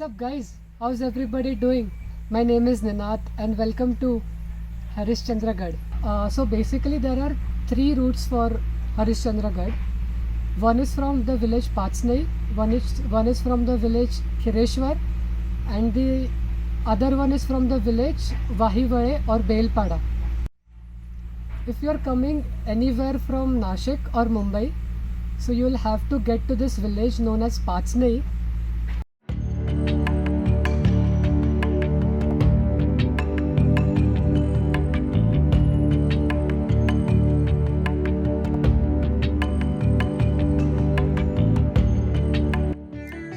up, guys? How's everybody doing? My name is Ninath and welcome to Harishchandragarh. So basically, there are three routes for Harishchandragarh. One is from the village Patsnai, one is from the village Khireshwar, and the other one is from the village Vahivale or Belpada. If you are coming anywhere from Nashik or Mumbai, so you will have to get to this village known as Patsnai.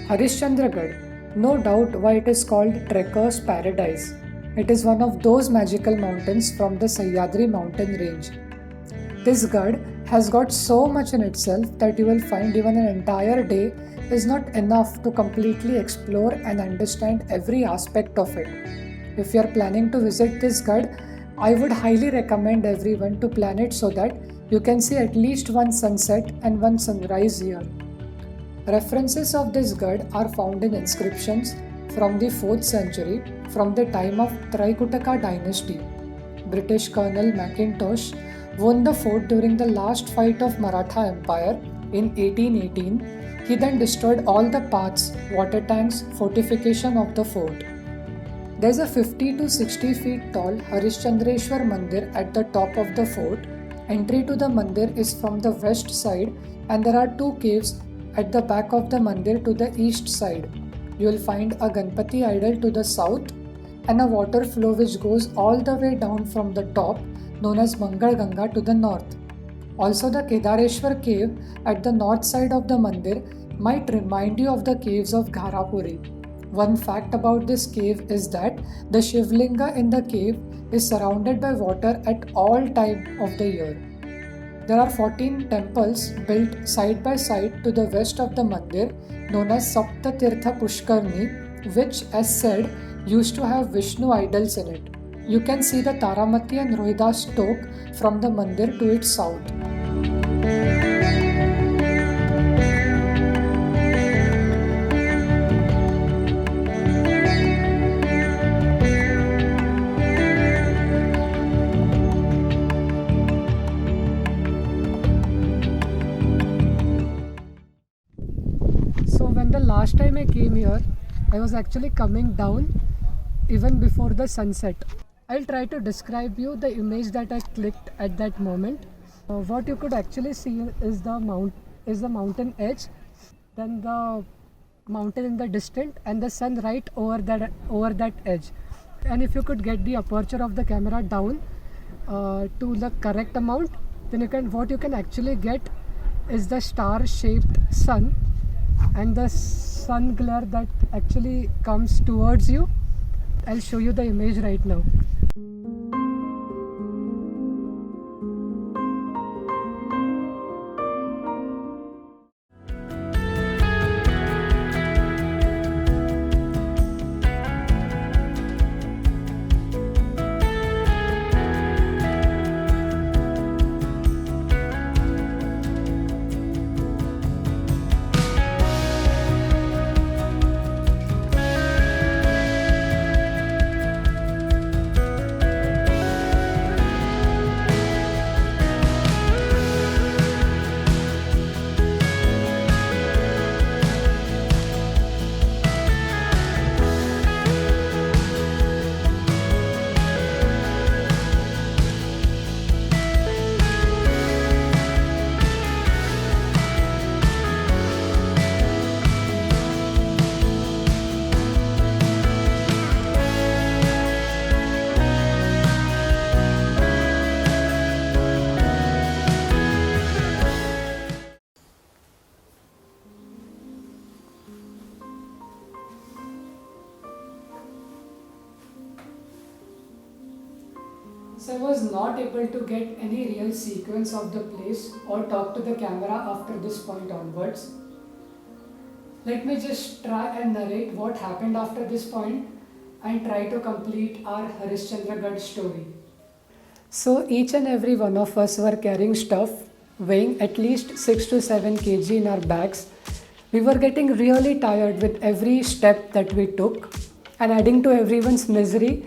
Harishchandragarh, no doubt why it is called Trekker's Paradise. It is one of those magical mountains from the Sahyadri mountain range. This garh has got so much in itself that you will find even an entire day is not enough to completely explore and understand every aspect of it. If you are planning to visit this garh, I would highly recommend everyone to plan it so that you can see at least one sunset and one sunrise here. References of this garh are found in inscriptions from the 4th century from the time of Traikutaka dynasty. British Colonel Mackintosh won the fort during the last fight of Maratha Empire in 1818. He then destroyed all the paths, water tanks, fortification of the fort. There is a 50 to 60 feet tall Harishchandreshwar Mandir at the top of the fort. Entry to the mandir is from the west side and there are two caves at the back of the mandir to the east side. You will find a Ganpati idol to the south and a water flow which goes all the way down from the top known as Mangal Ganga to the north. Also, the Kedareshwar cave at the north side of the mandir might remind you of the caves of Gharapuri. One fact about this cave is that the Shivlinga in the cave is surrounded by water at all times of the year. There are 14 temples built side by side to the west of the mandir known as Sapta Tirtha Pushkarni, which, as said, used to have Vishnu idols in it. You can see the Taramati and Rohidas Tok from the mandir to its south. So when the last time I came here, I was actually coming down even before the sunset. I'll try to describe you the image that I clicked at that moment. What you could actually see is the mountain edge, then the mountain in the distance, and the sun right over that edge. And if you could get the aperture of the camera down to the correct amount, then what you can actually get is the star-shaped sun and the sun glare that actually comes towards you. I'll show you the image right now. So I was not able to get any real sequence of the place or talk to the camera after this point onwards. Let me just try and narrate what happened after this point and try to complete our Harishchandragarh story. So each and every one of us were carrying stuff weighing at least 6 to 7 kg in our bags We were getting really tired with every step that we took, and adding to everyone's misery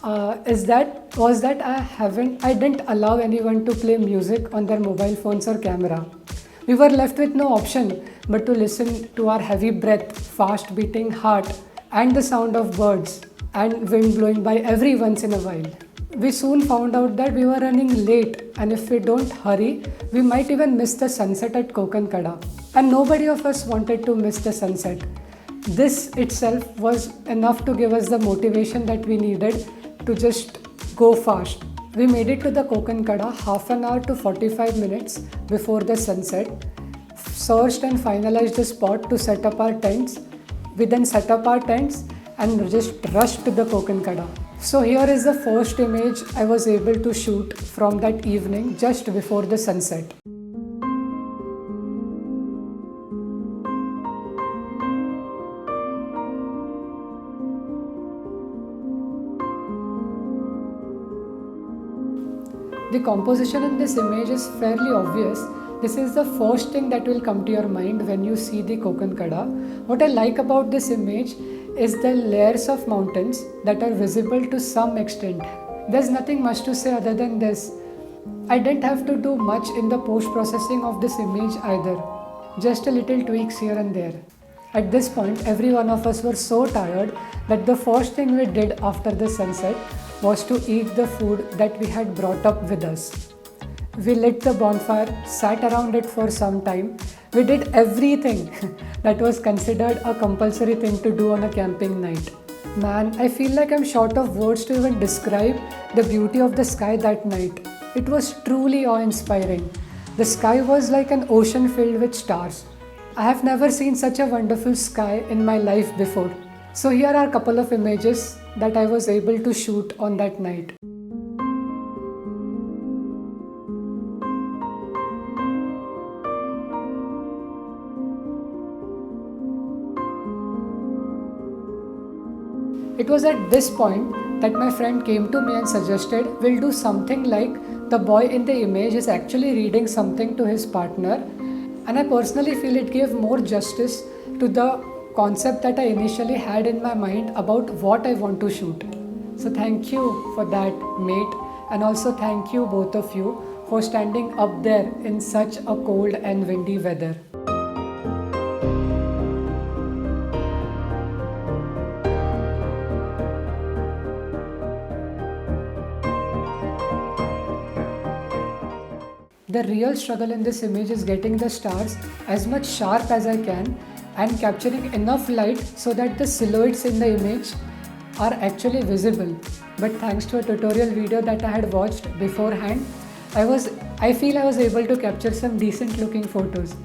was that I didn't allow anyone to play music on their mobile phones or camera. We were left with no option but to listen to our heavy breath, fast beating heart, and the sound of birds and wind blowing by every once in a while. We soon found out that we were running late, and if we don't hurry, we might even miss the sunset at Kokankada. And nobody of us wanted to miss the sunset. This itself was enough to give us the motivation that we needed to just go fast. We made it to the Kokankada half an hour to 45 minutes before the sunset, searched and finalized the spot to set up our tents. We then set up our tents and just rushed to the Kokankada. So here is the first image I was able to shoot from that evening just before the sunset. The composition in this image is fairly obvious. This is the first thing that will come to your mind when you see the Kokankada. What I like about this image is the layers of mountains that are visible to some extent. There's nothing much to say other than this. I didn't have to do much in the post-processing of this image either. Just a little tweaks here and there. At this point, every one of us were so tired that the first thing we did after the sunset was to eat the food that we had brought up with us. We lit the bonfire, sat around it for some time. We did everything that was considered a compulsory thing to do on a camping night. Man, I feel like I'm short of words to even describe the beauty of the sky that night. It was truly awe-inspiring. The sky was like an ocean filled with stars. I have never seen such a wonderful sky in my life before. So here are a couple of images that I was able to shoot on that night. It was at this point that my friend came to me and suggested we'll do something like the boy in the image is actually reading something to his partner, and I personally feel it gave more justice to the concept that I initially had in my mind about what I want to shoot. So thank you for that, mate, and also thank you both of you for standing up there in such a cold and windy weather. The real struggle in this image is getting the stars as much sharp as I can and capturing enough light so that the silhouettes in the image are actually visible. But thanks to a tutorial video that I had watched beforehand, I feel I was able to capture some decent looking photos.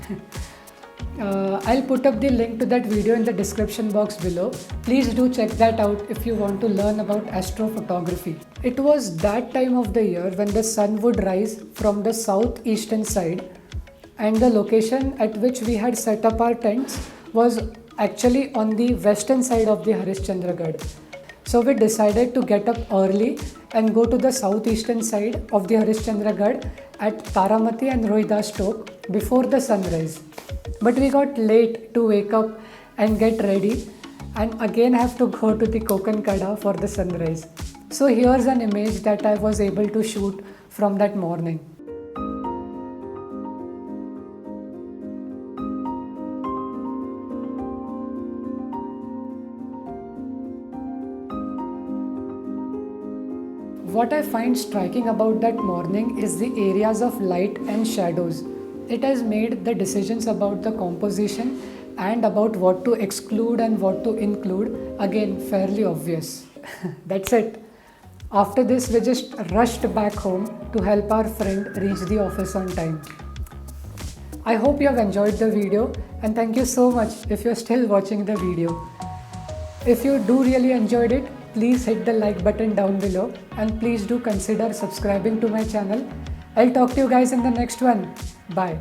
I'll put up the link to that video in the description box below. Please do check that out if you want to learn about astrophotography. It was that time of the year when the sun would rise from the southeastern side, and the location at which we had set up our tents was actually on the western side of the Harishchandragarh. So we decided to get up early and go to the southeastern side of the Harishchandragarh at Taramati and Rohidas Top before the sunrise. But we got late to wake up and get ready, and again have to go to the Kokankada for the sunrise. So here's an image that I was able to shoot from that morning. What I find striking about that morning is the areas of light and shadows. It has made the decisions about the composition and about what to exclude and what to include again fairly obvious. That's it. After this, we just rushed back home to help our friend reach the office on time. I hope you have enjoyed the video, and thank you so much if you're still watching the video. If you do really enjoyed it, please hit the like button down below, and please do consider subscribing to my channel. I'll talk to you guys in the next one. Bye.